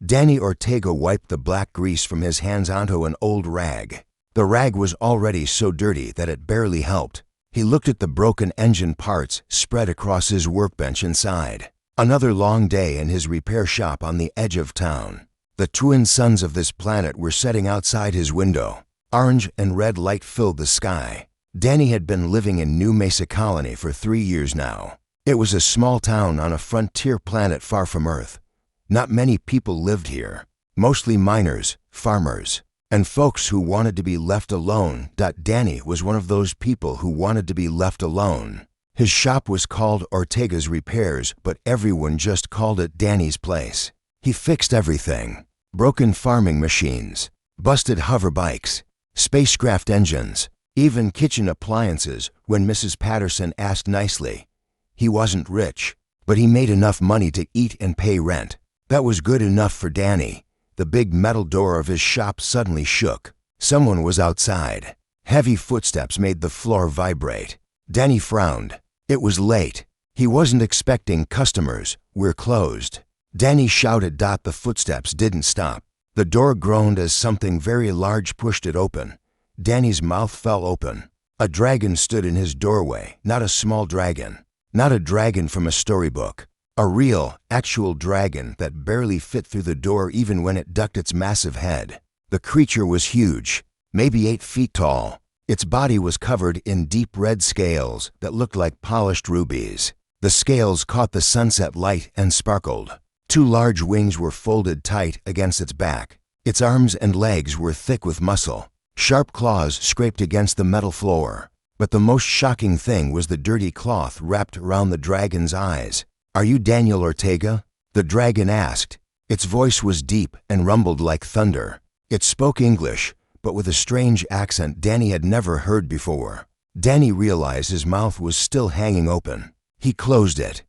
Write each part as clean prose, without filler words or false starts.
Danny Ortega wiped the black grease from his hands onto an old rag. The rag was already so dirty that it barely helped. He looked at the broken engine parts spread across his workbench and sighed. Another long day in his repair shop on the edge of town. The twin suns of this planet were setting outside his window. Orange and red light filled the sky. Danny had been living in New Mesa Colony for 3 years now. It was a small town on a frontier planet far from Earth. Not many people lived here, mostly miners, farmers, and folks who wanted to be left alone. Danny was one of those people who wanted to be left alone. His shop was called Ortega's Repairs, but everyone just called it Danny's place. He fixed everything: broken farming machines, busted hover bikes, spacecraft engines, even kitchen appliances. When Mrs. Patterson asked nicely, he wasn't rich, but he made enough money to eat and pay rent. That was good enough for Danny. The big metal door of his shop suddenly shook. Someone was outside. Heavy footsteps made the floor vibrate. Danny frowned. It was late. He wasn't expecting customers. "We're closed." Danny shouted. The footsteps didn't stop. The door groaned as something very large pushed it open. Danny's mouth fell open. A dragon stood in his doorway, not a small dragon. Not a dragon from a storybook. A real, actual dragon that barely fit through the door even when it ducked its massive head. The creature was huge, maybe 8 feet tall. Its body was covered in deep red scales that looked like polished rubies. The scales caught the sunset light and sparkled. 2 large wings were folded tight against its back. Its arms and legs were thick with muscle. Sharp claws scraped against the metal floor. But the most shocking thing was the dirty cloth wrapped around the dragon's eyes. "Are you Daniel Ortega?" the dragon asked. Its voice was deep and rumbled like thunder. It spoke English, but with a strange accent Danny had never heard before. Danny realized his mouth was still hanging open. He closed it.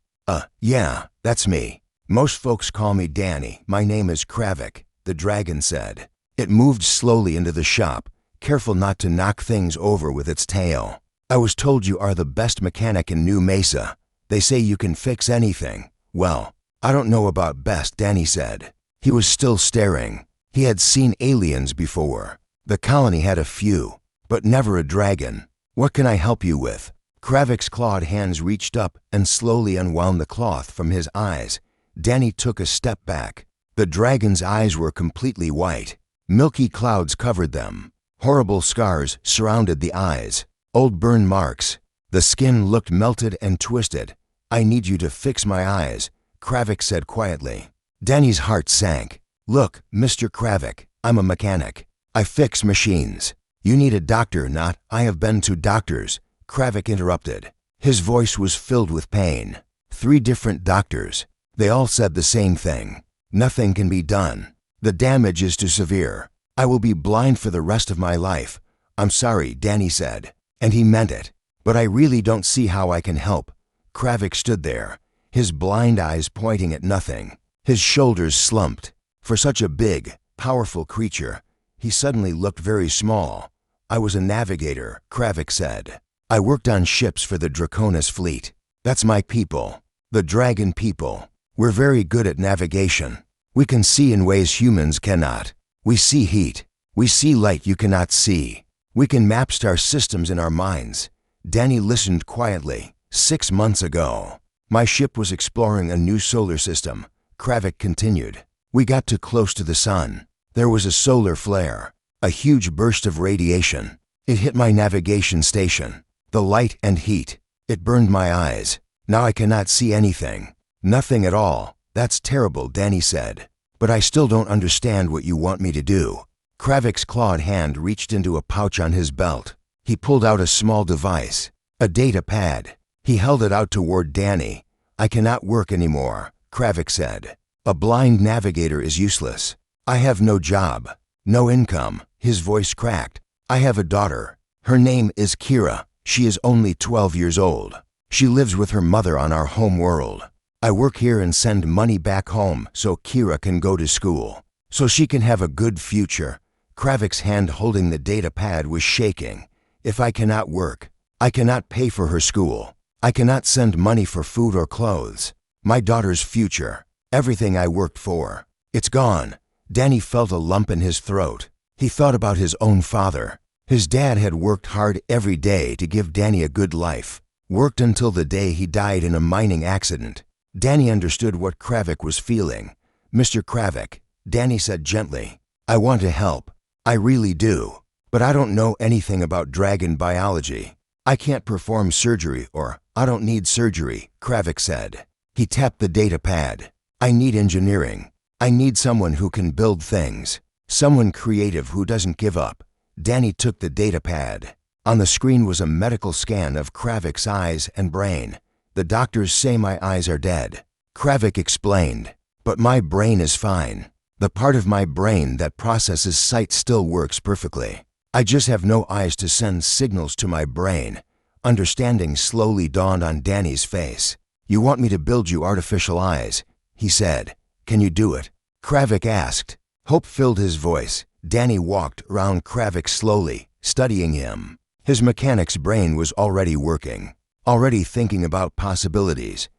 Yeah, that's me. Most folks call me Danny. My name is Kravik," the dragon said. It moved slowly into the shop, careful not to knock things over with its tail. "I was told you are the best mechanic in New Mesa. They say you can fix anything." "Well, I don't know about best," Danny said. He was still staring. He had seen aliens before. The colony had a few, but never a dragon. "What can I help you with?" Kravik's clawed hands reached up and slowly unwound the cloth from his eyes. Danny took a step back. The dragon's eyes were completely white. Milky clouds covered them. Horrible scars surrounded the eyes. Old burn marks. The skin looked melted and twisted. "I need you to fix my eyes," Kravik said quietly. Danny's heart sank. "Look, Mr. Kravik, I'm a mechanic. I fix machines. You need a doctor, not I have been to doctors," Kravik interrupted. His voice was filled with pain. 3 different doctors. They all said the same thing. "Nothing can be done. The damage is too severe. I will be blind for the rest of my life." "I'm sorry," Danny said. And he meant it. "But I really don't see how I can help." Kravik stood there, his blind eyes pointing at nothing. His shoulders slumped. For such a big, powerful creature, he suddenly looked very small. "I was a navigator," Kravik said. "I worked on ships for the Draconis fleet. That's my people, the dragon people. We're very good at navigation. We can see in ways humans cannot. We see heat. We see light you cannot see. We can map star systems in our minds." Danny listened quietly. 6 months ago, my ship was exploring a new solar system," Kravik continued. "We got too close to the sun. There was a solar flare, a huge burst of radiation. It hit my navigation station. The light and heat. It burned my eyes. Now I cannot see anything. Nothing at all." "That's terrible," Danny said. "But I still don't understand what you want me to do." Kravik's clawed hand reached into a pouch on his belt. He pulled out a small device, a data pad. He held it out toward Danny. "I cannot work anymore," Kravik said. "A blind navigator is useless. I have no job, no income." His voice cracked. "I have a daughter. Her name is Kira. She is only 12 years old. She lives with her mother on our home world. I work here and send money back home so Kira can go to school, so she can have a good future." Kravik's hand holding the data pad was shaking. "If I cannot work, I cannot pay for her school. I cannot send money for food or clothes. My daughter's future, everything I worked for, It's gone. Danny felt a lump in his throat. He thought about his own father. His dad had worked hard every day to give Danny a good life. Worked until the day he died in a mining accident. Danny understood what Kravik was feeling. "Mr. Kravik," Danny said gently, "I want to help. I really do. But I don't know anything about dragon biology. I can't perform surgery, or I don't need surgery," Kravik said. He tapped the data pad. "I need engineering. I need someone who can build things. Someone creative who doesn't give up." Danny took the data pad. On the screen was a medical scan of Kravik's eyes and brain. "The doctors say my eyes are dead," Kravik explained. "But my brain is fine. The part of my brain that processes sight still works perfectly. I just have no eyes to send signals to my brain." Understanding slowly dawned on Danny's face. "You want me to build you artificial eyes," he said. "Can you do it?" Kravik asked. Hope filled his voice. Danny walked around Kravik slowly, studying him. His mechanic's brain was already working, already thinking about possibilities.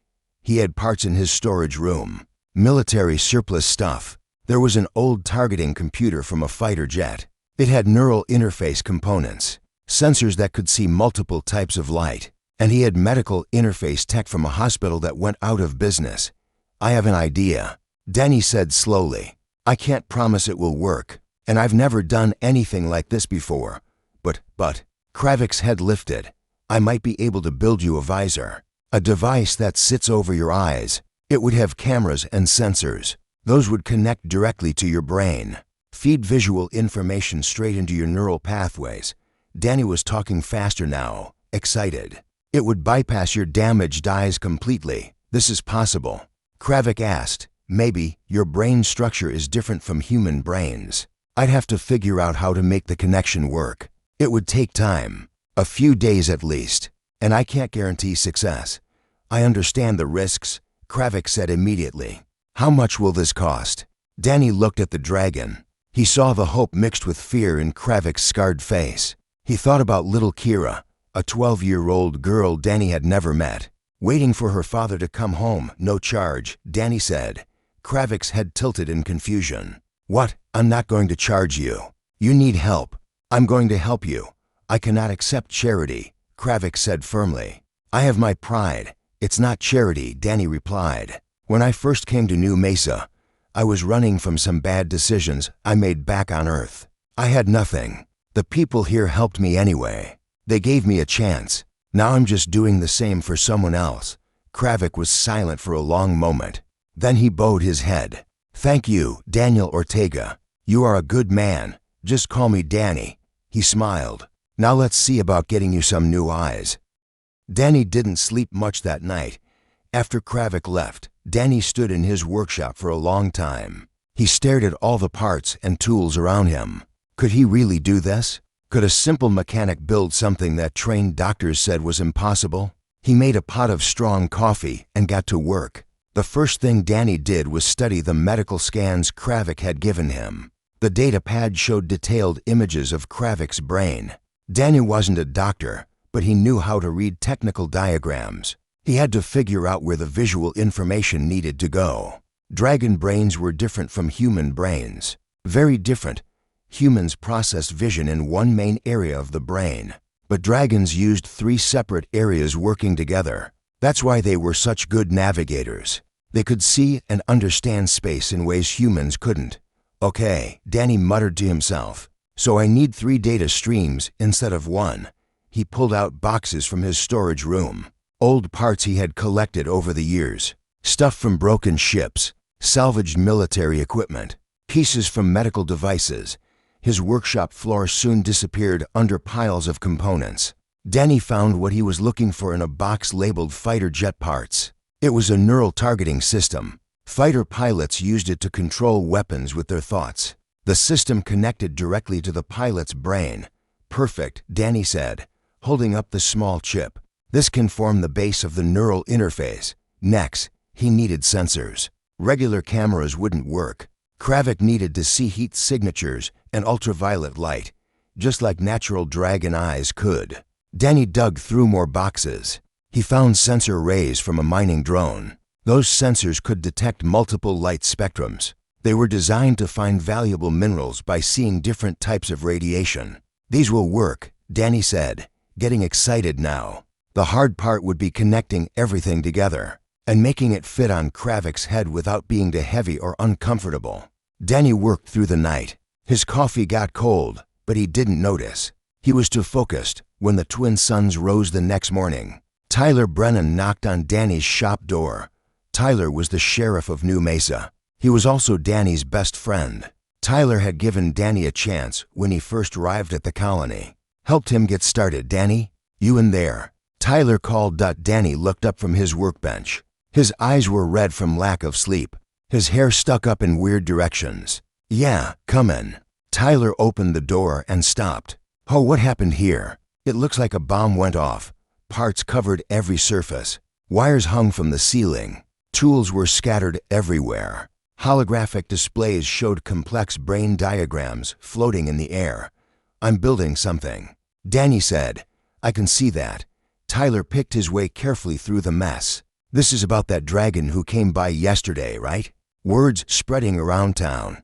He had parts in his storage room, military surplus stuff. There was an old targeting computer from a fighter jet. It had neural interface components, sensors that could see multiple types of light, and he had medical interface tech from a hospital that went out of business. "I have an idea," Danny said slowly. "I can't promise it will work, and I've never done anything like this before. But, Kravik's head lifted. "I might be able to build you a visor, a device that sits over your eyes. It would have cameras and sensors. Those would connect directly to your brain, feed visual information straight into your neural pathways." Danny was talking faster now, excited. "It would bypass your damaged eyes completely. This is possible." Kravik asked, "Maybe your brain structure is different from human brains. I'd have to figure out how to make the connection work. It would take time, a few days at least, and I can't guarantee success." "I understand the risks," Kravik said immediately. "How much will this cost?" Danny looked at the dragon. He saw the hope mixed with fear in Kravik's scarred face. He thought about little Kira, a 12-year-old girl Danny had never met, waiting for her father to come home, no charge, Danny said. Kravik's head tilted in confusion. "What? I'm not going to charge you. You need help. I'm going to help you. I cannot accept charity," Kravik said firmly. "I have my pride. It's not charity," Danny replied. "When I first came to New Mesa, I was running from some bad decisions I made back on Earth. I had nothing. The people here helped me anyway. They gave me a chance. Now I'm just doing the same for someone else." Kravik was silent for a long moment. Then he bowed his head. "Thank you, Daniel Ortega. You are a good man. Just call me Danny." He smiled. "Now let's see about getting you some new eyes." Danny didn't sleep much that night. After Kravik left, Danny stood in his workshop for a long time. He stared at all the parts and tools around him. Could he really do this? Could a simple mechanic build something that trained doctors said was impossible? He made a pot of strong coffee and got to work. The first thing Danny did was study the medical scans Kravik had given him. The data pad showed detailed images of Kravik's brain. Danny wasn't a doctor, but he knew how to read technical diagrams. He had to figure out where the visual information needed to go. Dragon brains were different from human brains. Very different. Humans processed vision in one main area of the brain, but dragons used 3 separate areas working together. That's why they were such good navigators. They could see and understand space in ways humans couldn't. "Okay," Danny muttered to himself. "So I need 3 data streams instead of 1. He pulled out boxes from his storage room. Old parts he had collected over the years. Stuff from broken ships, salvaged military equipment, pieces from medical devices. His workshop floor soon disappeared under piles of components. Danny found what he was looking for in a box labeled fighter jet parts. It was a neural targeting system. Fighter pilots used it to control weapons with their thoughts. The system connected directly to the pilot's brain. "Perfect," Danny said, holding up the small chip. "This can form the base of the neural interface." Next, he needed sensors. Regular cameras wouldn't work. Kravik needed to see heat signatures and ultraviolet light, just like natural dragon eyes could. Danny dug through more boxes. He found sensor rays from a mining drone. Those sensors could detect multiple light spectrums. They were designed to find valuable minerals by seeing different types of radiation. These will work, Danny said, getting excited now. The hard part would be connecting everything together and making it fit on Kravik's head without being too heavy or uncomfortable. Danny worked through the night. His coffee got cold, but he didn't notice. He was too focused when the twin suns rose the next morning. Tyler Brennan knocked on Danny's shop door. Tyler was the sheriff of New Mesa. He was also Danny's best friend. Tyler had given Danny a chance when he first arrived at the colony. Helped him get started. Danny, you in there? Tyler called. Danny looked up from his workbench. His eyes were red from lack of sleep. His hair stuck up in weird directions. Yeah, come in. Tyler opened the door and stopped. Oh, what happened here? It looks like a bomb went off. Parts covered every surface. Wires hung from the ceiling. Tools were scattered everywhere. Holographic displays showed complex brain diagrams floating in the air. I'm building something, Danny said. I can see that. Tyler picked his way carefully through the mess. This is about that dragon who came by yesterday, right? Words spreading around town.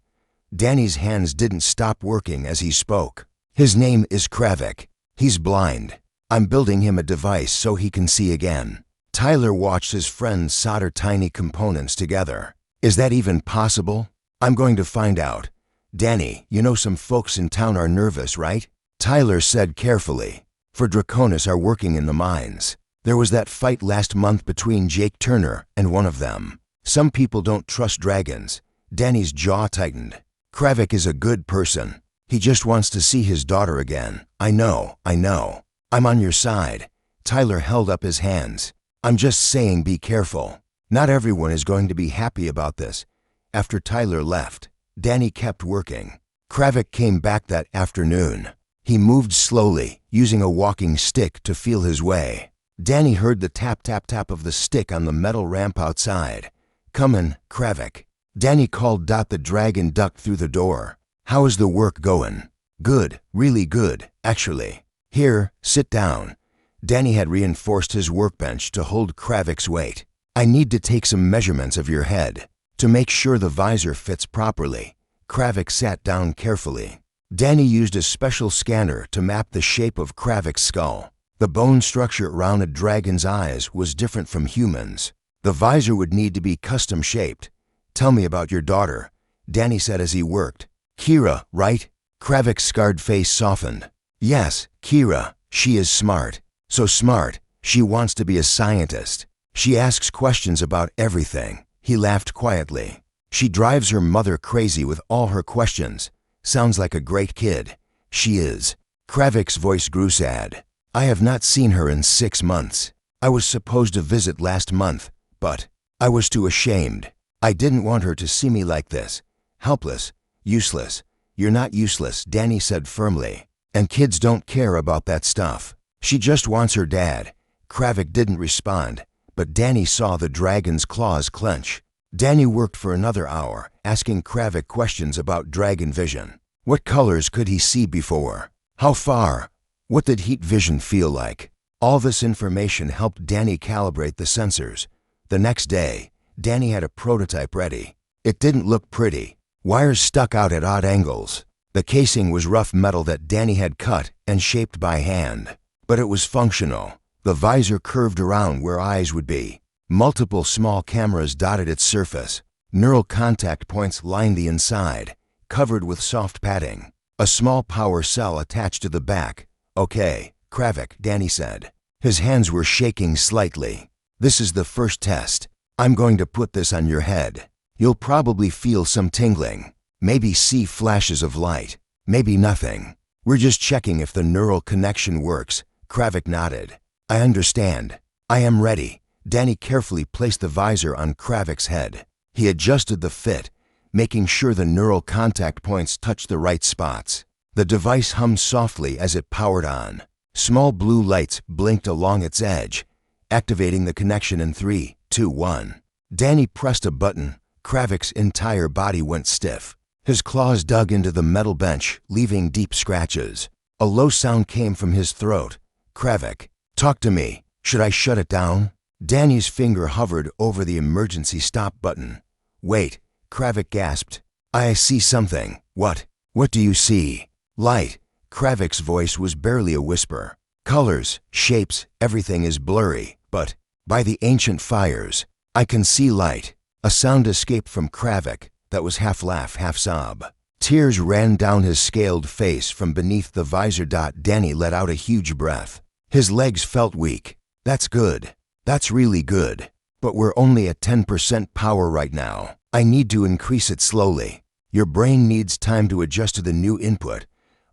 Danny's hands didn't stop working as he spoke. His name is Kravik. He's blind. I'm building him a device so he can see again. Tyler watched his friends solder tiny components together. Is that even possible? I'm going to find out. Danny, you know some folks in town are nervous, right? Tyler said carefully. For Draconis are working in the mines. There was that fight last month between Jake Turner and one of them. Some people don't trust dragons. Danny's jaw tightened. Kravik is a good person. He just wants to see his daughter again. I know. I'm on your side. Tyler held up his hands. I'm just saying be careful. Not everyone is going to be happy about this. After Tyler left, Danny kept working. Kravik came back that afternoon. He moved slowly, using a walking stick to feel his way. Danny heard the tap-tap-tap of the stick on the metal ramp outside. Come in, Kravik. Danny called. The dragon ducked through the door. How is the work going? Good, really good, actually. Here, sit down. Danny had reinforced his workbench to hold Kravik's weight. I need to take some measurements of your head to make sure the visor fits properly. Kravik sat down carefully. Danny used a special scanner to map the shape of Kravik's skull. The bone structure around a dragon's eyes was different from humans. The visor would need to be custom shaped. Tell me about your daughter, Danny said as he worked. Kira, right? Kravik's scarred face softened. Yes, Kira. She is smart. So smart, she wants to be a scientist. She asks questions about everything. He laughed quietly. She drives her mother crazy with all her questions. Sounds like a great kid. She is. Kravik's voice grew sad. I have not seen her in 6 months. I was supposed to visit last month, but I was too ashamed. I didn't want her to see me like this. Helpless. Useless. You're not useless, Danny said firmly. And kids don't care about that stuff. She just wants her dad. Kravik didn't respond, but Danny saw the dragon's claws clench. Danny worked for another hour, asking Kravik questions about dragon vision. What colors could he see before? How far? What did heat vision feel like? All this information helped Danny calibrate the sensors. The next day, Danny had a prototype ready. It didn't look pretty. Wires stuck out at odd angles. The casing was rough metal that Danny had cut and shaped by hand. But it was functional. The visor curved around where eyes would be. Multiple small cameras dotted its surface. Neural contact points lined the inside, covered with soft padding. A small power cell attached to the back. Okay, Kravik, Danny said. His hands were shaking slightly. This is the first test. I'm going to put this on your head. You'll probably feel some tingling. Maybe see flashes of light. Maybe nothing. We're just checking if the neural connection works. Kravik nodded. I understand. I am ready. Danny carefully placed the visor on Kravik's head. He adjusted the fit, making sure the neural contact points touched the right spots. The device hummed softly as it powered on. Small blue lights blinked along its edge, activating the connection in 3, 2, 1. Danny pressed a button. Kravik's entire body went stiff. His claws dug into the metal bench, leaving deep scratches. A low sound came from his throat. Kravik, talk to me. Should I shut it down? Danny's finger hovered over the emergency stop button. Wait, Kravik gasped. I see something. What? What do you see? Light. Kravik's voice was barely a whisper. Colors, shapes, everything is blurry, but by the ancient fires, I can see light. A sound escaped from Kravik that was half laugh, half sob. Tears ran down his scaled face from beneath the visor. Danny let out a huge breath. His legs felt weak. That's good. That's really good. But we're only at 10% power right now. I need to increase it slowly. Your brain needs time to adjust to the new input.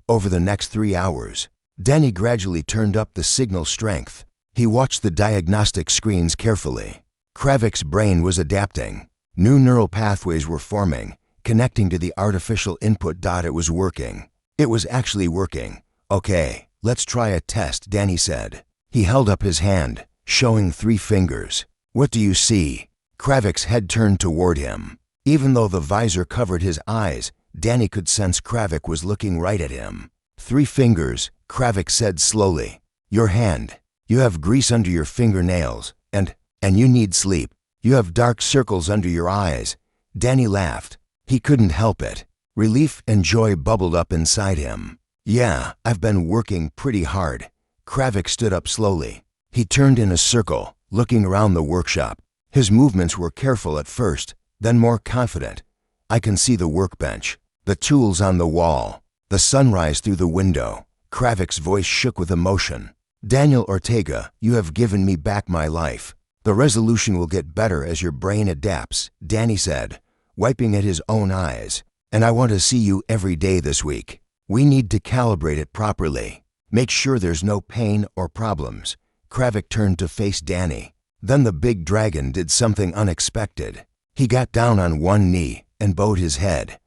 Over the next 3 hours, Danny gradually turned up the signal strength. He watched the diagnostic screens carefully. Kravik's brain was adapting. New neural pathways were forming, connecting to the artificial input. It was working. It was actually working. Okay, let's try a test, Danny said. He held up his hand, showing 3 fingers. What do you see? Kravik's head turned toward him. Even though the visor covered his eyes, Danny could sense Kravik was looking right at him. 3 fingers, Kravik said slowly. Your hand. You have grease under your fingernails, and you need sleep. You have dark circles under your eyes. Danny laughed. He couldn't help it. Relief and joy bubbled up inside him. Yeah, I've been working pretty hard. Kravik stood up slowly. He turned in a circle, looking around the workshop. His movements were careful at first, then more confident. I can see the workbench, the tools on the wall, the sunrise through the window. Kravik's voice shook with emotion. Daniel Ortega, you have given me back my life. The resolution will get better as your brain adapts, Danny said, wiping at his own eyes. And I want to see you every day this week. We need to calibrate it properly. Make sure there's no pain or problems. Kravik turned to face Danny. Then the big dragon did something unexpected. He got down on one knee and bowed his head.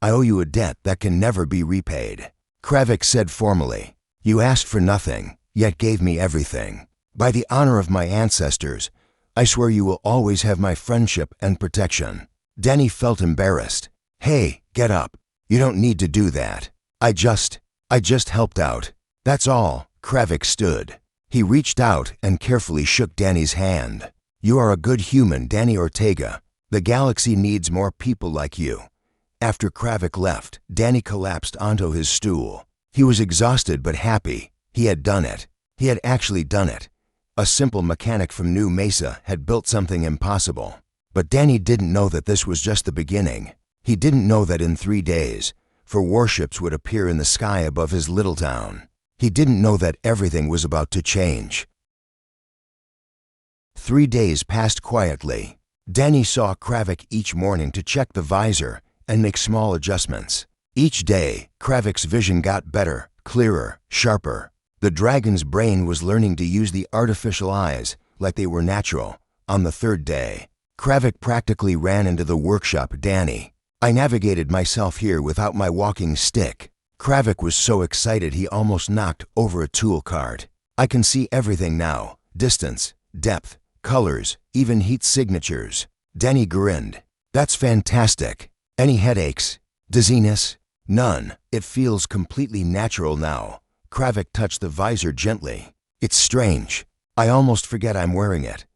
I owe you a debt that can never be repaid. Kravik said formally. You asked for nothing, yet gave me everything. By the honor of my ancestors, I swear you will always have my friendship and protection. Danny felt embarrassed. Hey, get up. You don't need to do that. I just helped out. That's all. Kravik stood. He reached out and carefully shook Danny's hand. You are a good human, Danny Ortega. The galaxy needs more people like you. After Kravik left, Danny collapsed onto his stool. He was exhausted but happy. He had done it. He had actually done it. A simple mechanic from New Mesa had built something impossible. But Danny didn't know that this was just the beginning. He didn't know that in 3 days, 4 warships would appear in the sky above his little town. He didn't know that everything was about to change. 3 days passed quietly. Danny saw Kravik each morning to check the visor and make small adjustments. Each day, Kravik's vision got better, clearer, sharper. The dragon's brain was learning to use the artificial eyes like they were natural. On the 3rd day, Kravik practically ran into the workshop. Danny, I navigated myself here without my walking stick. Kravik was so excited he almost knocked over a tool cart. I can see everything now. Distance, depth, colors, even heat signatures. Danny grinned. That's fantastic. Any headaches? Dizziness? None. It feels completely natural now. Kravik touched the visor gently. It's strange. I almost forget I'm wearing it.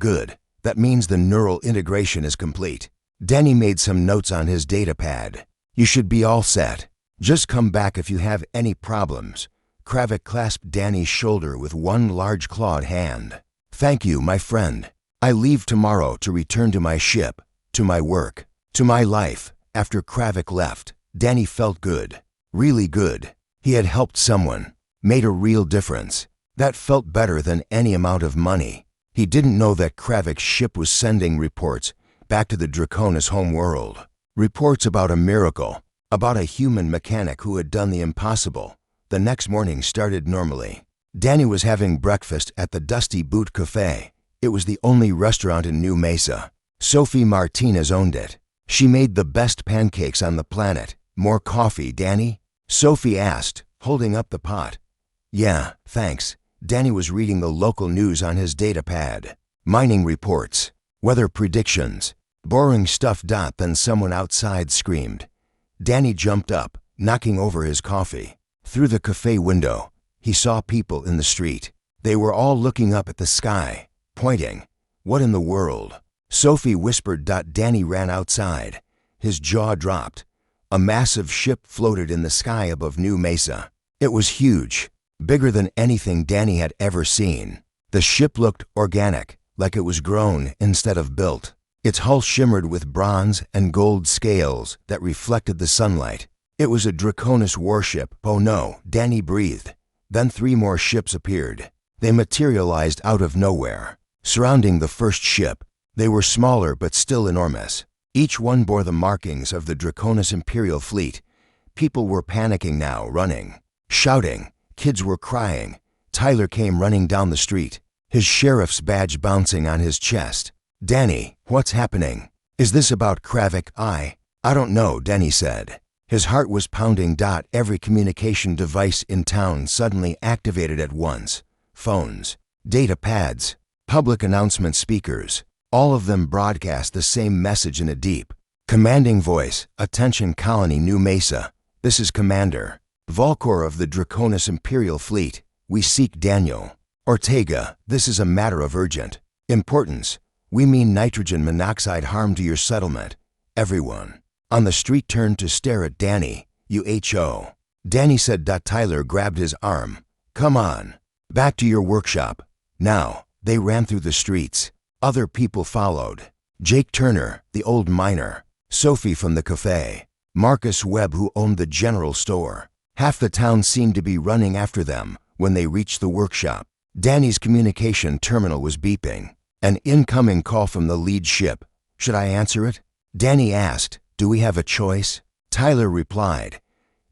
Good. That means the neural integration is complete. Danny made some notes on his data pad. You should be all set. Just come back if you have any problems. Kravik clasped Danny's shoulder with one large clawed hand. Thank you, my friend. I leave tomorrow to return to my ship, to my work, to my life. After Kravik left, Danny felt good. Really good. He had helped someone, made a real difference. That felt better than any amount of money. He didn't know that Kravik's ship was sending reports back to the Draconis home world. Reports about a miracle, about a human mechanic who had done the impossible. The next morning started normally. Danny was having breakfast at the Dusty Boot Cafe. It was the only restaurant in New Mesa. Sophie Martinez owned it. She made the best pancakes on the planet. More coffee, Danny? Sophie asked, holding up the pot. Yeah, thanks. Danny was reading the local news on his data pad. Mining reports, weather predictions, boring stuff. Then someone outside screamed. Danny jumped up, knocking over his coffee. Through the cafe window, he saw people in the street. They were all looking up at the sky, pointing. What in the world? Sophie whispered. Danny ran outside. His jaw dropped. A massive ship floated in the sky above New Mesa. It was huge, bigger than anything Danny had ever seen. The ship looked organic, like it was grown instead of built. Its hull shimmered with bronze and gold scales that reflected the sunlight. It was a Draconis warship. Oh no, Danny breathed. Then 3 more ships appeared. They materialized out of nowhere, surrounding the first ship. They were smaller but still enormous. Each one bore the markings of the Draconis Imperial fleet. People were panicking now, running, shouting. Kids were crying. Tyler came running down the street, his sheriff's badge bouncing on his chest. "Danny, what's happening? Is this about Kravik?" I don't know," Danny said. His heart was pounding. Every communication device in town suddenly activated at once. Phones, data pads, public announcement speakers. All of them broadcast the same message in a deep, commanding voice. "Attention Colony New Mesa. This is Commander Volkor of the Draconis Imperial Fleet. We seek Daniel Ortega. This is a matter of urgent importance. We mean nitrogen monoxide harm to your settlement." Everyone on the street turned to stare at Danny. "UHO. Danny said. Tyler grabbed his arm. "Come on, back to your workshop. Now." They ran through the streets. Other people followed. Jake Turner, the old miner. Sophie from the cafe. Marcus Webb, who owned the general store. Half the town seemed to be running after them. When they reached the workshop, Danny's communication terminal was beeping. An incoming call from the lead ship. "Should I answer it?" Danny asked. "Do we have a choice?" Tyler replied.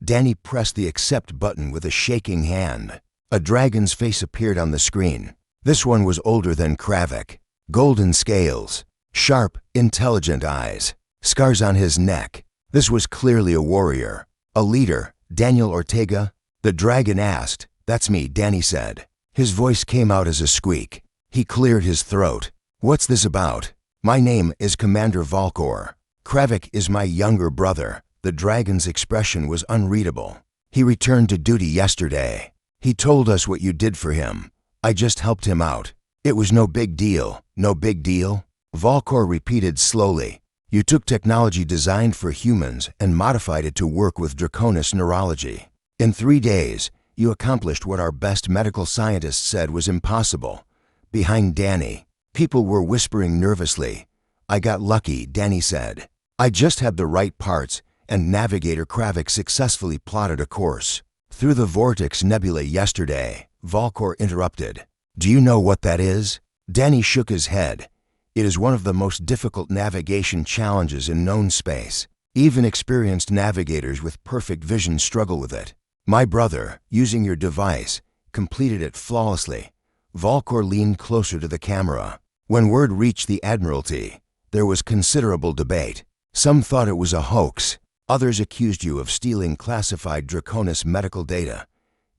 Danny pressed the accept button with a shaking hand. A dragon's face appeared on the screen. This one was older than Kravik. Golden scales, sharp, intelligent eyes, scars on his neck. This was clearly a warrior, a leader. "Daniel Ortega?" the dragon asked. "That's me," Danny said. His voice came out as a squeak. He cleared his throat. "What's this about?" "My name is Commander Volkor. Kravik is my younger brother." The dragon's expression was unreadable. "He returned to duty yesterday. He told us what you did for him. I just helped him out. It was no big deal." "No big deal?" Volkor repeated slowly. "You took technology designed for humans and modified it to work with Draconis neurology. In 3 days, you accomplished what our best medical scientists said was impossible." Behind Danny, people were whispering nervously. "I got lucky," Danny said. "I just had the right parts, and Navigator Kravik successfully plotted a course through the Vortex Nebula yesterday." Volkor interrupted. "Do you know what that is?" Danny shook his head. "It is one of the most difficult navigation challenges in known space. Even experienced navigators with perfect vision struggle with it. My brother, using your device, completed it flawlessly." Volkor leaned closer to the camera. "When word reached the Admiralty, there was considerable debate. Some thought it was a hoax. Others accused you of stealing classified Draconis medical data."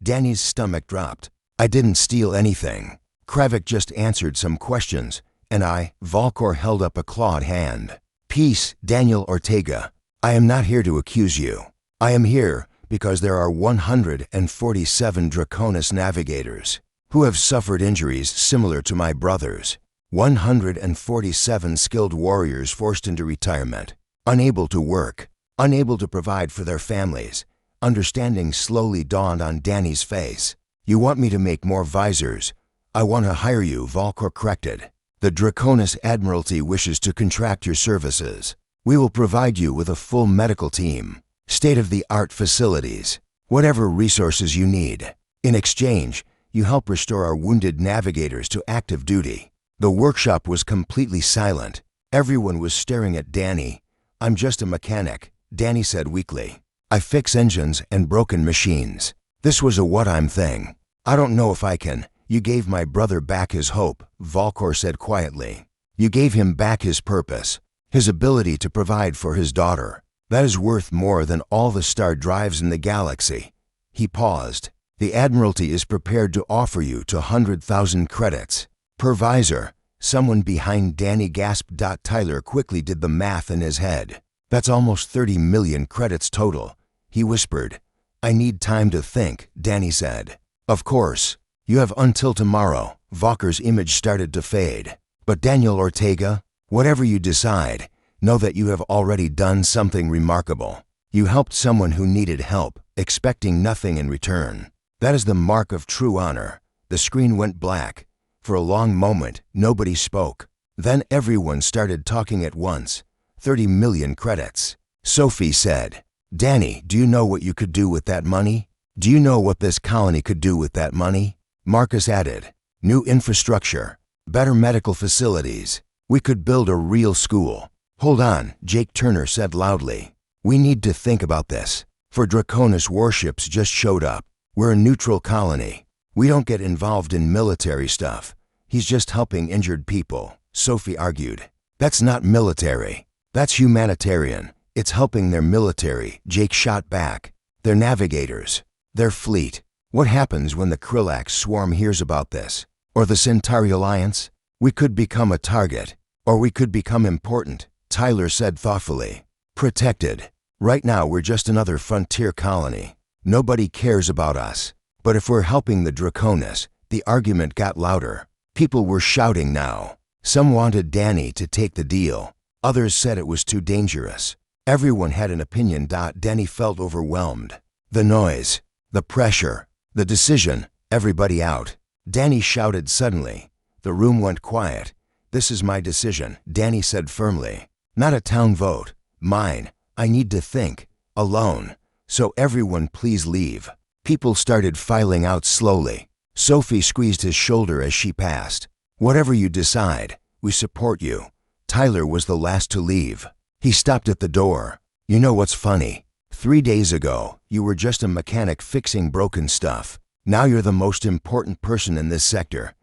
Danny's stomach dropped. "I didn't steal anything. Kravik just answered some questions, and Volkor held up a clawed hand. "Peace, Daniel Ortega. I am not here to accuse you. I am here because there are 147 Draconis navigators who have suffered injuries similar to my brother's. 147 skilled warriors forced into retirement, unable to work, unable to provide for their families." Understanding slowly dawned on Danny's face. "You want me to make more visors?" "I want to hire you," Volkor corrected. "The Draconis Admiralty wishes to contract your services. We will provide you with a full medical team, state-of-the-art facilities, whatever resources you need. In exchange, you help restore our wounded navigators to active duty." The workshop was completely silent. Everyone was staring at Danny. "I'm just a mechanic," Danny said weakly. "I fix engines and broken machines. This was a what-I'm thing. I don't know if I can." "You gave my brother back his hope," Volkor said quietly. "You gave him back his purpose, his ability to provide for his daughter. That is worth more than all the star drives in the galaxy." He paused. "The Admiralty is prepared to offer you 100,000 credits per visor." Someone behind Danny gasped. Tyler quickly did the math in his head. "That's almost 30 million credits total," he whispered. "I need time to think," Danny said. "Of course. You have until tomorrow." Volkor's image started to fade. "But Daniel Ortega, whatever you decide, Know that you have already done something remarkable. You helped someone who needed help, expecting nothing in return. That is the mark of true honor. The screen went black. For a long moment, nobody spoke. Then everyone started talking at once. 30 million credits. Sophie said, "Danny, do you know what you could do with that money? Do you know what this colony could do with that money?" Marcus added, "New infrastructure, better medical facilities. We could build a real school." "Hold on," Jake Turner said loudly. "We need to think about this. For Draconis warships just showed up. We're a neutral colony. We don't get involved in military stuff. He's just helping injured people," Sophie argued. "That's not military. That's humanitarian. It's helping their military," Jake shot back. "They're navigators. They're fleet. What happens when the Krillax swarm hears about this? Or the Centauri Alliance? We could become a target. Or we could become important," Tyler said thoughtfully. "Protected. Right now we're just another frontier colony. Nobody cares about us. But if we're helping the Draconis," the argument got louder. People were shouting now. Some wanted Danny to take the deal. Others said it was too dangerous. Everyone had an opinion. Danny felt overwhelmed. The noise, the pressure, the decision, everybody out. Danny shouted suddenly. The room went quiet. "This is my decision," Danny said firmly. "Not a town vote. Mine. I need to think. Alone. So everyone please leave." People started filing out slowly. Sophie squeezed his shoulder as she passed. "Whatever you decide, we support you." Tyler was the last to leave. He stopped at the door. "You know what's funny? 3 days ago, you were just a mechanic fixing broken stuff. Now you're the most important person in this sector."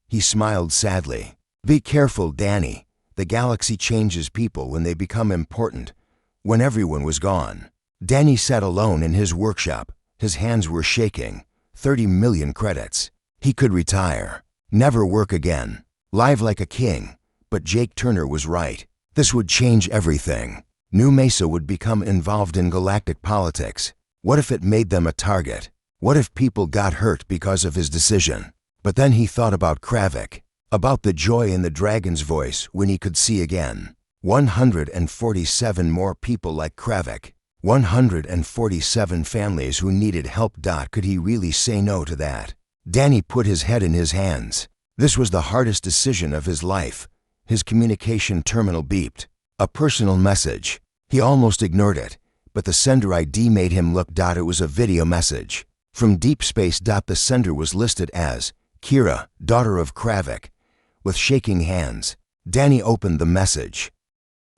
He smiled sadly. "Be careful, Danny. The galaxy changes people when they become important." When everyone was gone, Danny sat alone in his workshop. His hands were shaking. 30 million credits. He could retire. Never work again. Live like a king. But Jake Turner was right. This would change everything. New Mesa would become involved in galactic politics. What if it made them a target? What if people got hurt because of his decision? But then he thought about Kravik, about the joy in the dragon's voice when he could see again. 147 more people like Kravik. 147 families who needed help. Could he really say no to that? Danny put his head in his hands. This was the hardest decision of his life. His communication terminal beeped. A personal message. He almost ignored it, but the sender ID made him look. It was a video message. From deep space. The sender was listed as Kira, daughter of Kravik. With shaking hands, Danny opened the message.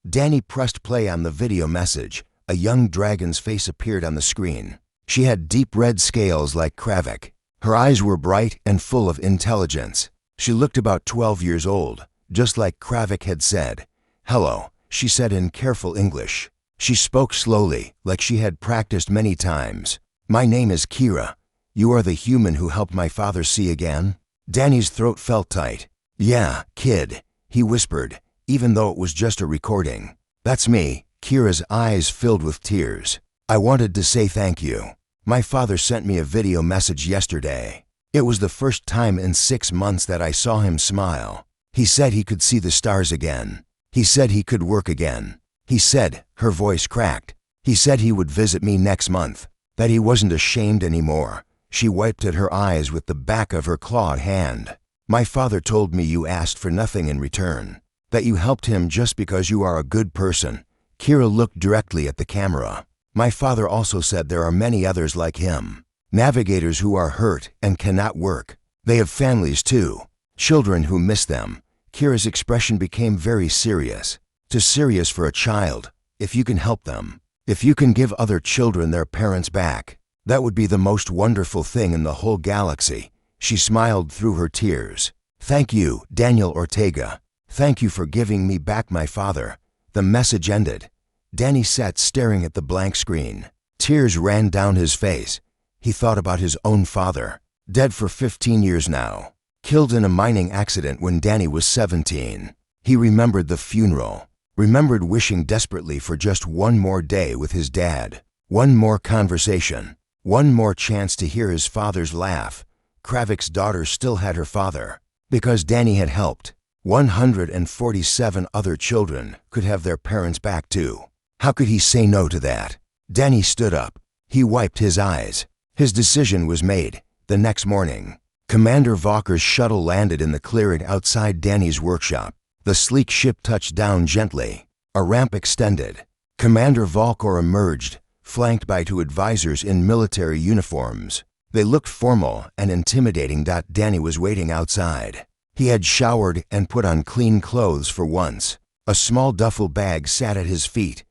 Danny pressed play on the video message. A young dragon's face appeared on the screen. She had deep red scales like Kravik. Her eyes were bright and full of intelligence. She looked about 12 years old, just like Kravik had said. "Hello," she said in careful English. She spoke slowly, like she had practiced many times. "My name is Kira. You are the human who helped my father see again?" Danny's throat felt tight. "Yeah, kid," he whispered, even though it was just a recording. "That's me." Kira's eyes filled with tears. "I wanted to say thank you. My father sent me a video message yesterday. It was the first time in 6 months that I saw him smile. He said he could see the stars again. He said he could work again. He said," her voice cracked, "he said he would visit me next month, that he wasn't ashamed anymore." She wiped at her eyes with the back of her clawed hand. "My father told me you asked for nothing in return, that you helped him just because you are a good person." Kira looked directly at the camera. "My father also said there are many others like him. Navigators who are hurt and cannot work. They have families too. Children who miss them." Kira's expression became very serious. Too serious for a child. "If you can help them, if you can give other children their parents back, that would be the most wonderful thing in the whole galaxy." She smiled through her tears. "Thank you, Daniel Ortega. Thank you for giving me back my father." The message ended. Danny sat staring at the blank screen. Tears ran down his face. He thought about his own father, dead for 15 years now, killed in a mining accident when Danny was 17. He remembered the funeral, remembered wishing desperately for just one more day with his dad, one more conversation, one more chance to hear his father's laugh. Kravik's daughter still had her father, because Danny had helped. 147 other children could have their parents back too. How could he say no to that? Danny stood up. He wiped his eyes. His decision was made. The next morning, Commander Valkor's shuttle landed in the clearing outside Danny's workshop. The sleek ship touched down gently. A ramp extended. Commander Valkor emerged, flanked by two advisors in military uniforms. They looked formal and intimidating. Danny was waiting outside. He had showered and put on clean clothes for once. A small duffel bag sat at his feet.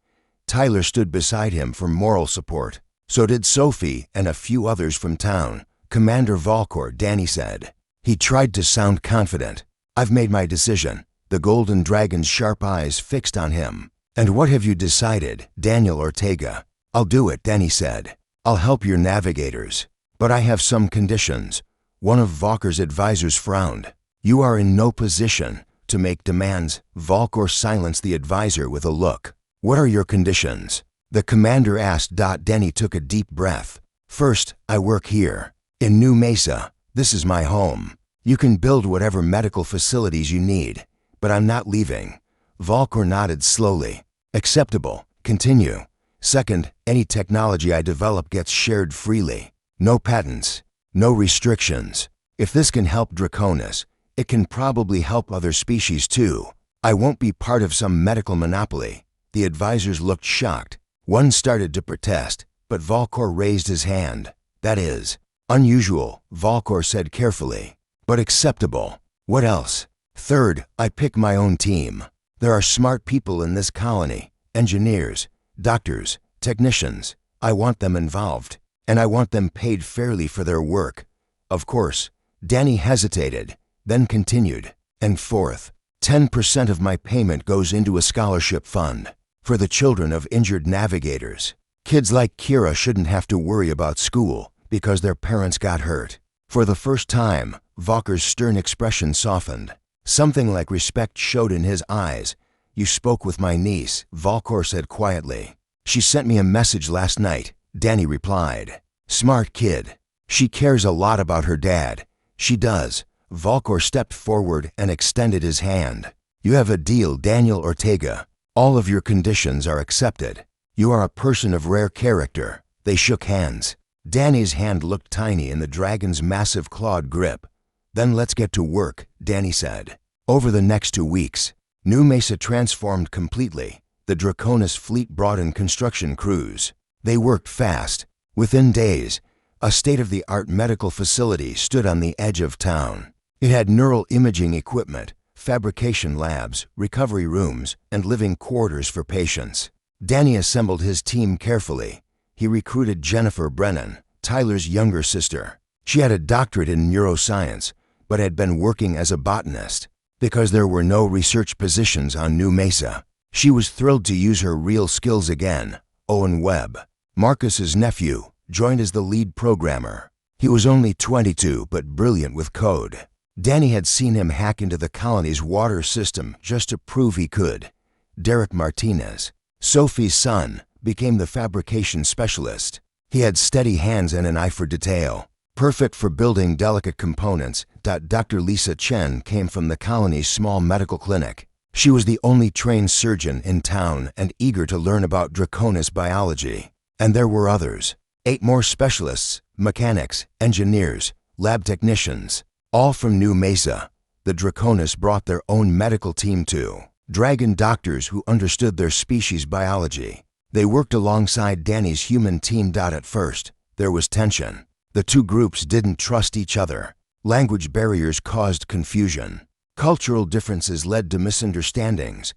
Tyler stood beside him for moral support. So did Sophie and a few others from town. Commander Valkor, Danny said. He tried to sound confident. I've made my decision. The golden dragon's sharp eyes fixed on him. And what have you decided, Daniel Ortega? I'll do it, Danny said. I'll help your navigators. But I have some conditions. One of Valkor's advisors frowned. You are in no position to make demands. Valkor silenced the advisor with a look. What are your conditions? The commander asked. Danny took a deep breath. First, I work here. In New Mesa. This is my home. You can build whatever medical facilities you need, but I'm not leaving. Valkor nodded slowly. Acceptable. Continue. Second, any technology I develop gets shared freely. No patents. No restrictions. If this can help Draconis, it can probably help other species too. I won't be part of some medical monopoly. The advisors looked shocked. One started to protest, but Valkor raised his hand. That is unusual, Valkor said carefully, but acceptable. What else? Third, I pick my own team. There are smart people in this colony, engineers, doctors, technicians. I want them involved, and I want them paid fairly for their work. Of course, Danny hesitated, then continued. And fourth, 10% of my payment goes into a scholarship fund for the children of injured navigators. Kids like Kira shouldn't have to worry about school because their parents got hurt. For the first time, Valkor's stern expression softened. Something like respect showed in his eyes. You spoke with my niece, Valkor said quietly. She sent me a message last night, Danny replied. Smart kid. She cares a lot about her dad. She does. Valkor stepped forward and extended his hand. You have a deal, Daniel Ortega. All of your conditions are accepted. You are a person of rare character. They shook hands. Danny's hand looked tiny in the dragon's massive clawed grip. Then let's get to work, Danny said. Over the next 2 weeks, New Mesa transformed completely. The Draconis fleet brought in construction crews. They worked fast. Within days, a state-of-the-art medical facility stood on the edge of town. It had neural imaging equipment, fabrication labs, recovery rooms, and living quarters for patients. Danny assembled his team carefully. He recruited Jennifer Brennan, Tyler's younger sister. She had a doctorate in neuroscience, but had been working as a botanist. Because there were no research positions on New Mesa, she was thrilled to use her real skills again. Owen Webb, Marcus's nephew, joined as the lead programmer. He was only 22 but brilliant with code. Danny had seen him hack into the colony's water system just to prove he could. Derek Martinez, Sophie's son, became the fabrication specialist. He had steady hands and an eye for detail, perfect for building delicate components. Dr. Lisa Chen came from the colony's small medical clinic. She was the only trained surgeon in town and eager to learn about Draconis biology. And there were others. 8 more specialists, mechanics, engineers, lab technicians, all from New Mesa. The Draconis brought their own medical team too. Dragon doctors who understood their species' biology. They worked alongside Danny's human team. At first, there was tension. The two groups didn't trust each other. Language barriers caused confusion. Cultural differences led to misunderstandings.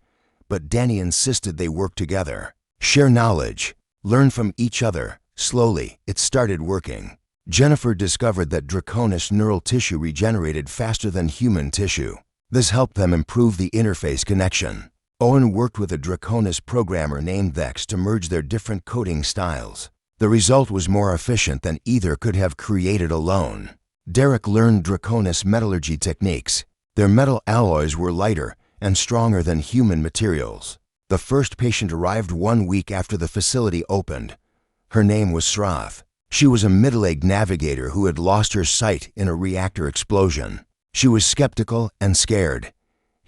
But Danny insisted they work together, share knowledge, learn from each other. Slowly, it started working. Jennifer discovered that Draconis neural tissue regenerated faster than human tissue. This helped them improve the interface connection. Owen worked with a Draconis programmer named Vex to merge their different coding styles. The result was more efficient than either could have created alone. Derek learned Draconis metallurgy techniques. Their metal alloys were lighter and stronger than human materials. The first patient arrived 1 week after the facility opened. Her name was Sroth. She was a middle-aged navigator who had lost her sight in a reactor explosion. She was skeptical and scared.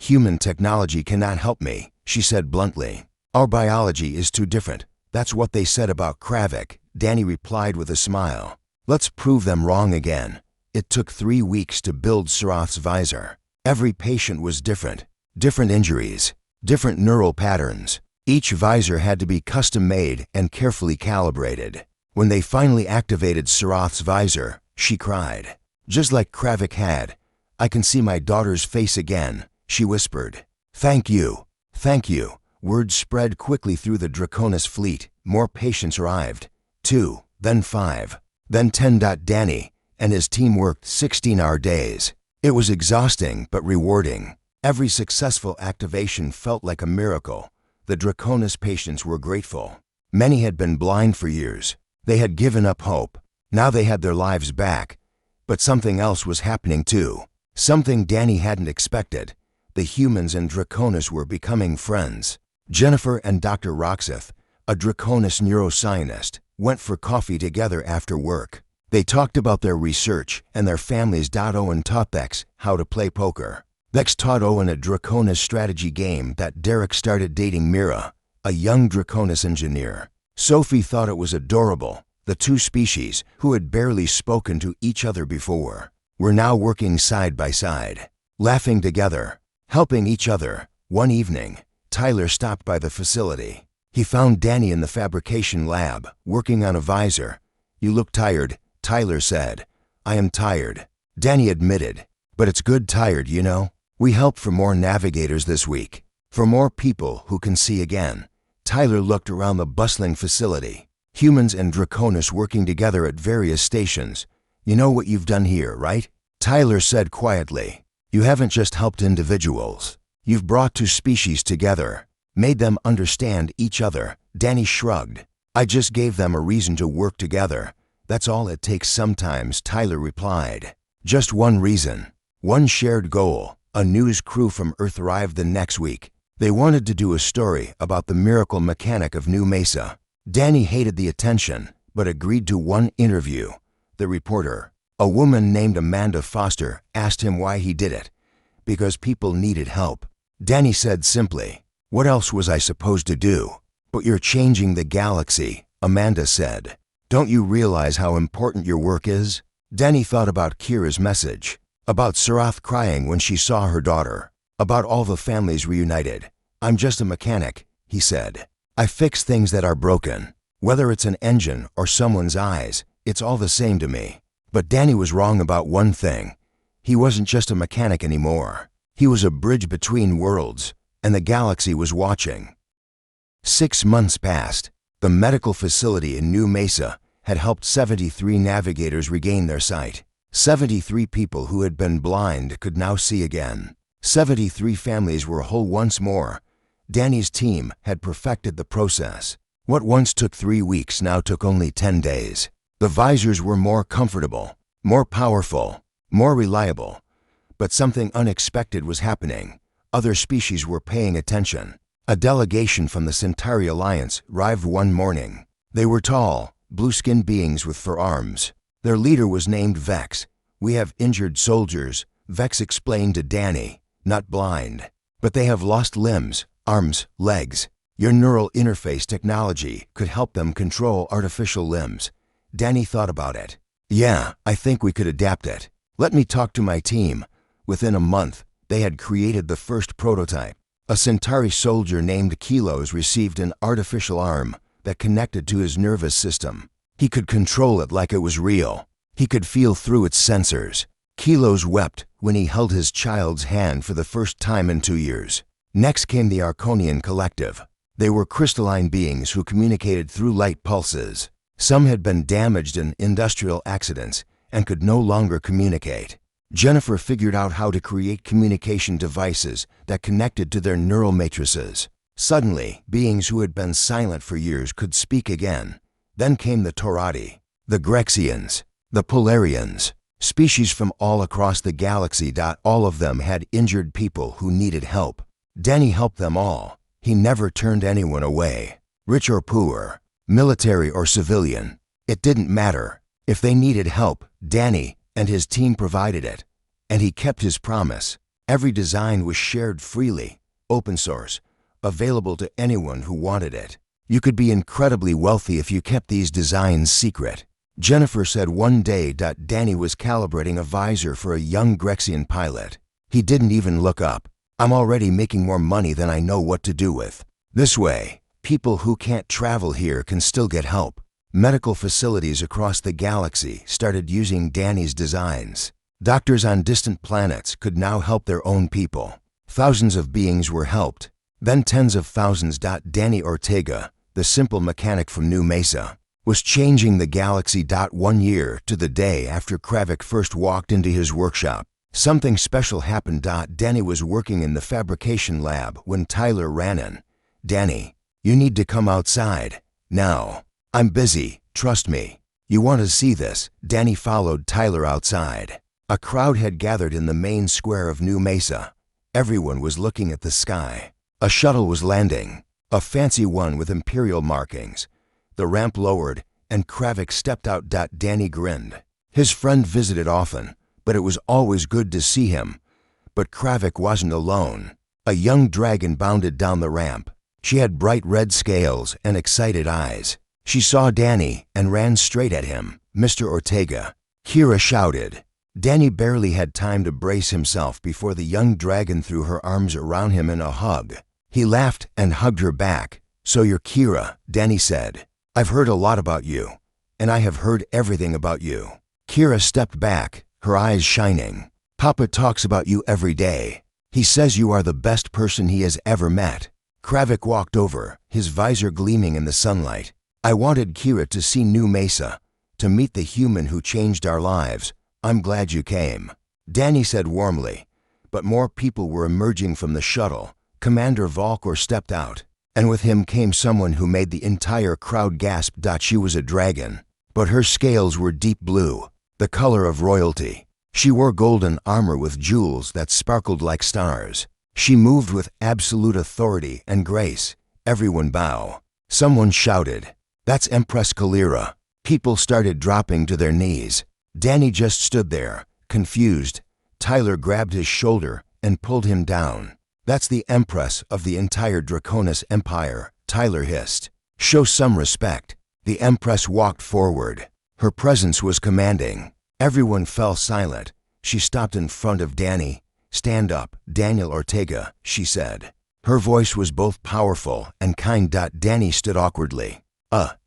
Human technology cannot help me, she said bluntly. Our biology is too different. That's what they said about Kravik, Danny replied with a smile. Let's prove them wrong again. It took 3 weeks to build Surath's visor. Every patient was different. Different injuries, different neural patterns. Each visor had to be custom-made and carefully calibrated. When they finally activated Surath's visor, she cried. Just like Kravik had. I can see my daughter's face again, she whispered. Thank you. Thank you. Word spread quickly through the Draconis fleet. More patients arrived. 2, then 5, then 10. Danny and his team worked 16-hour days. It was exhausting but rewarding. Every successful activation felt like a miracle. The Draconis patients were grateful. Many had been blind for years. They had given up hope. Now they had their lives back. But something else was happening too. Something Danny hadn't expected. The humans and Draconis were becoming friends. Jennifer and Dr. Roxeth, a Draconis neuroscientist, went for coffee together after work. They talked about their research and their families. Owen taught Thex how to play poker. Thex taught Owen a Draconis strategy game that Derek started dating Mira, a young Draconis engineer. Sophie thought it was adorable. The two species, who had barely spoken to each other before, were now working side by side, laughing together, helping each other. One evening, Tyler stopped by the facility. He found Danny in the fabrication lab, working on a visor. You look tired, Tyler said. I am tired, Danny admitted. But it's good tired, you know. We helped for more navigators this week, for more people who can see again. Tyler looked around the bustling facility. Humans and Draconis working together at various stations. You know what you've done here, right? Tyler said quietly. You haven't just helped individuals. You've brought two species together, made them understand each other. Danny shrugged. I just gave them a reason to work together. That's all it takes sometimes, Tyler replied. Just one reason. One shared goal. A news crew from Earth arrived the next week. They wanted to do a story about the miracle mechanic of New Mesa. Danny hated the attention, but agreed to one interview. The reporter, a woman named Amanda Foster, asked him why he did it. Because people needed help. Danny said simply, what else was I supposed to do? But you're changing the galaxy, Amanda said. Don't you realize how important your work is? Danny thought about Kira's message, about Surath crying when she saw her daughter, about all the families reunited. I'm just a mechanic, he said. I fix things that are broken. Whether it's an engine or someone's eyes, it's all the same to me. But Danny was wrong about one thing. He wasn't just a mechanic anymore. He was a bridge between worlds, and the galaxy was watching. 6 months passed. The medical facility in New Mesa had helped 73 navigators regain their sight. 73 people who had been blind could now see again. 73 families were whole once more. Danny's team had perfected the process. What once took 3 weeks now took only 10 days. The visors were more comfortable, more powerful, more reliable. But something unexpected was happening. Other species were paying attention. A delegation from the Centauri Alliance arrived one morning. They were tall, blue-skinned beings with forearms. Their leader was named Vex. We have injured soldiers, Vex explained to Danny, not blind. But they have lost limbs, arms, legs. Your neural interface technology could help them control artificial limbs. Danny thought about it. Yeah, I think we could adapt it. Let me talk to my team. Within a month, they had created the first prototype. A Centauri soldier named Kilos received an artificial arm that connected to his nervous system. He could control it like it was real. He could feel through its sensors. Kilos wept when he held his child's hand for the first time in 2 years. Next came the Arconian Collective. They were crystalline beings who communicated through light pulses. Some had been damaged in industrial accidents and could no longer communicate. Jennifer figured out how to create communication devices that connected to their neural matrices. Suddenly, beings who had been silent for years could speak again. Then came the Taurati, the Grexians, the Polarians, species from all across the galaxy. All of them had injured people who needed help. Danny helped them all. He never turned anyone away. Rich or poor, military or civilian, it didn't matter. If they needed help, Danny and his team provided it. And he kept his promise. Every design was shared freely, open source, available to anyone who wanted it. You could be incredibly wealthy if you kept these designs secret. Jennifer said one day Danny was calibrating a visor for a young Grexian pilot. He didn't even look up. I'm already making more money than I know what to do with. This way, people who can't travel here can still get help. Medical facilities across the galaxy started using Danny's designs. Doctors on distant planets could now help their own people. Thousands of beings were helped. Then tens of thousands. Danny Ortega, the simple mechanic from New Mesa, was changing the galaxy. 1 year to the day after Kravik first walked into his workshop, something special happened. Danny was working in the fabrication lab when Tyler ran in. "Danny, you need to come outside. Now. I'm busy, trust me. You want to see this." Danny followed Tyler outside. A crowd had gathered in the main square of New Mesa. Everyone was looking at the sky. A shuttle was landing, a fancy one with imperial markings. The ramp lowered, and Kravik stepped out. Danny grinned. His friend visited often, but it was always good to see him. But Kravik wasn't alone. A young dragon bounded down the ramp. She had bright red scales and excited eyes. She saw Danny and ran straight at him. "Mr. Ortega," Kira shouted. Danny barely had time to brace himself before the young dragon threw her arms around him in a hug. He laughed and hugged her back. "So you're Kira," Danny said. "I've heard a lot about you, and I have heard everything about you." Kira stepped back, her eyes shining. "Papa talks about you every day. He says you are the best person he has ever met." Kravik walked over, his visor gleaming in the sunlight. "I wanted Kira to see New Mesa, to meet the human who changed our lives. I'm glad you came," Danny said warmly. But more people were emerging from the shuttle. Commander Volkor stepped out, and with him came someone who made the entire crowd gasp. She was a dragon, but her scales were deep blue, the color of royalty. She wore golden armor with jewels that sparkled like stars. She moved with absolute authority and grace. Everyone bow. Someone shouted, "That's Empress Kalira." People started dropping to their knees. Danny just stood there, confused. Tyler grabbed his shoulder and pulled him down. "That's the Empress of the entire Draconis Empire," Tyler hissed. "Show some respect." The Empress walked forward. Her presence was commanding. Everyone fell silent. She stopped in front of Danny. "Stand up, Daniel Ortega," she said. Her voice was both powerful and kind. Danny stood awkwardly.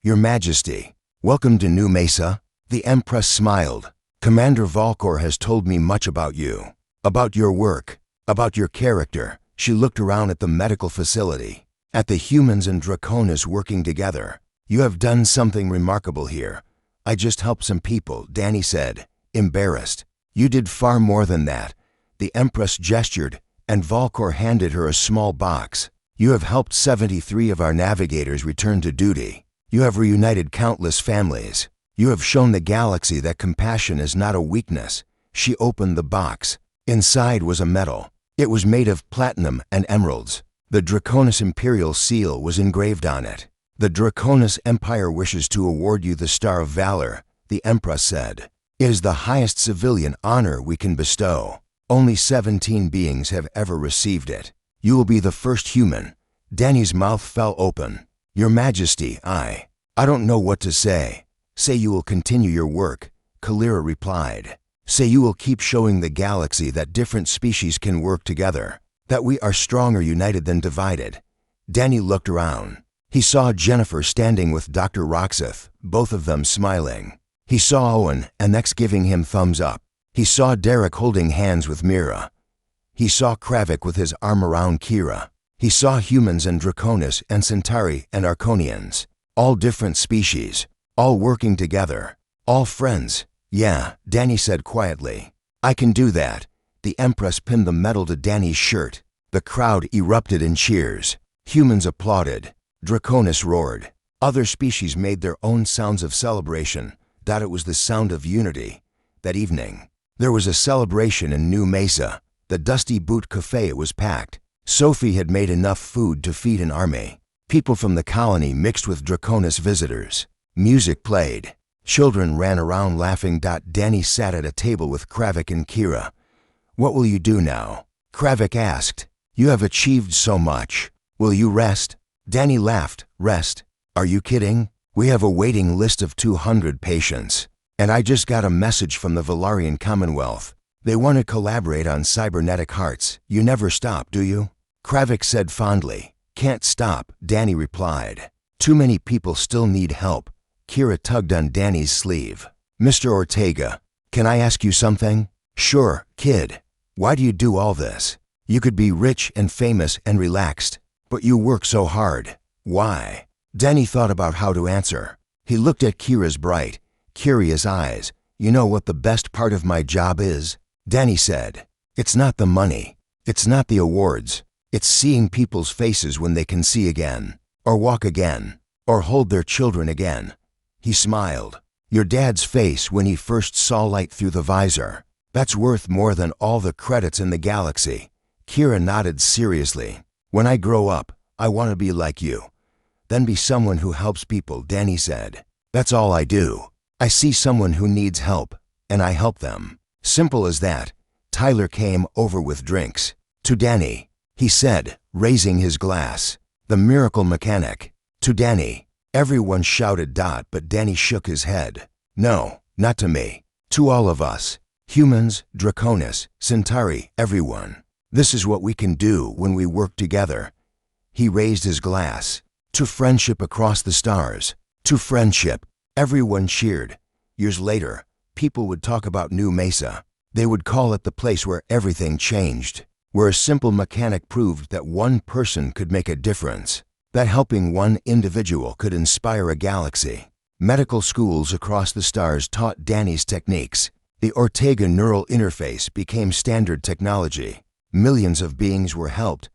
Your Majesty, welcome to New Mesa." The Empress smiled. "Commander Volkor has told me much about you, about your work, about your character." She looked around at the medical facility, at the humans and Draconis working together. "You have done something remarkable here." "I just helped some people," Danny said, embarrassed. "You did far more than that." The Empress gestured, and Volkor handed her a small box. "You have helped 73 of our navigators return to duty. You have reunited countless families. You have shown the galaxy that compassion is not a weakness." She opened the box. Inside was a medal. It was made of platinum and emeralds. The Draconis Imperial seal was engraved on it. "The Draconis Empire wishes to award you the Star of Valor," the Empress said. "It is the highest civilian honor we can bestow. Only 17 beings have ever received it. You will be the first human." Danny's mouth fell open. "Your Majesty, I don't know what to say." "Say you will continue your work," Kalira replied. "Say you will keep showing the galaxy that different species can work together, that we are stronger united than divided." Danny looked around. He saw Jennifer standing with Dr. Roxeth, both of them smiling. He saw Owen and next giving him thumbs up. He saw Derek holding hands with Mira. He saw Kravik with his arm around Kira. He saw humans and Draconis and Centauri and Arconians, all different species, all working together, all friends. "Yeah," Danny said quietly. "I can do that." The Empress pinned the medal to Danny's shirt. The crowd erupted in cheers. Humans applauded. Draconis roared. Other species made their own sounds of celebration. It was the sound of unity. That evening, there was a celebration in New Mesa. The Dusty Boot Cafe was packed. Sophie had made enough food to feed an army. People from the colony mixed with Draconis visitors. Music played. Children ran around laughing. Danny sat at a table with Kravik and Kira. "What will you do now?" Kravik asked. You have achieved so much. Will you rest? Danny laughed. Rest? Are you kidding? We have a waiting list of 200 patients. And I just got a message from the Valarian Commonwealth. They want to collaborate on cybernetic hearts. You never stop, do you? Kravik said fondly. Can't stop, Danny replied. Too many people still need help. Kira tugged on Danny's sleeve. Mr. Ortega, can I ask you something? Sure, kid. Why do you do all this? You could be rich and famous and relaxed, but you work so hard. Why? Danny thought about how to answer. He looked at Kira's bright, curious eyes. You know what the best part of my job is? Danny said. It's not the money. It's not the awards. It's seeing people's faces when they can see again, or walk again, or hold their children again. He smiled. Your dad's face when he first saw light through the visor. That's worth more than all the credits in the galaxy. Kira nodded seriously. When I grow up, I want to be like you. Then be someone who helps people, Danny said. That's all I do. I see someone who needs help, and I help them. Simple as that. Tyler came over with drinks. To Danny, he said, raising his glass. The miracle mechanic. To Danny. Everyone shouted dot, but Danny shook his head. No, not to me. To all of us. Humans, Draconis, Centauri, everyone. This is what we can do when we work together. He raised his glass. To friendship across the stars. To friendship. Everyone cheered. Years later, people would talk about New Mesa. They would call it the place where everything changed, where a simple mechanic proved that one person could make a difference, that helping one individual could inspire a galaxy. Medical schools across the stars taught Danny's techniques. The Ortega neural interface became standard technology. Millions of beings were helped,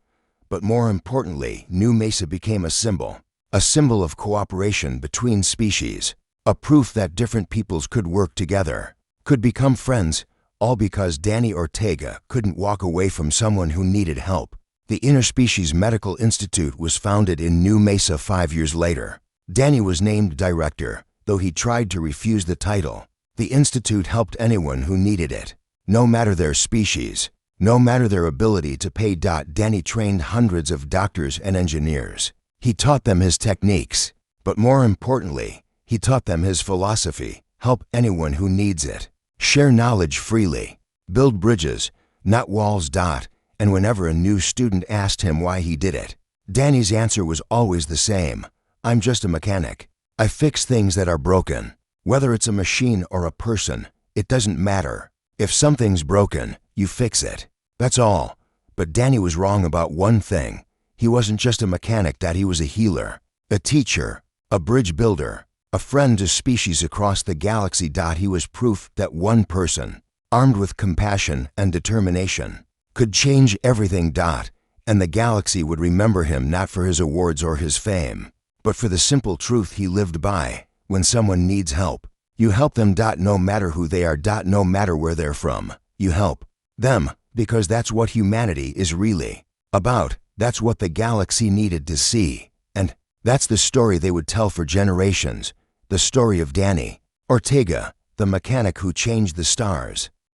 but more importantly, New Mesa became a symbol of cooperation between species, a proof that different peoples could work together, could become friends, all because Danny Ortega couldn't walk away from someone who needed help. The Interspecies Medical Institute was founded in New Mesa 5 years later. Danny was named director, though he tried to refuse the title. The institute helped anyone who needed it, no matter their species, no matter their ability to pay. Danny trained hundreds of doctors and engineers. He taught them his techniques, but more importantly, he taught them his philosophy: help anyone who needs it. Share knowledge freely. Build bridges, not walls. And whenever a new student asked him why he did it, Danny's answer was always the same. I'm just a mechanic. I fix things that are broken. Whether it's a machine or a person, it doesn't matter. If something's broken, you fix it. That's all. But Danny was wrong about one thing. He wasn't just a mechanic, he was a healer, a teacher, a bridge builder, a friend to species across the galaxy. He was proof that one person, armed with compassion and determination, could change everything. And the galaxy would remember him not for his awards or his fame, but for the simple truth he lived by. When someone needs help, you help them. No matter who they are. No matter where they're from, you help them, because that's what humanity is really about. That's what the galaxy needed to see. And that's the story they would tell for generations. The story of Danny Ortega, the mechanic who changed the stars.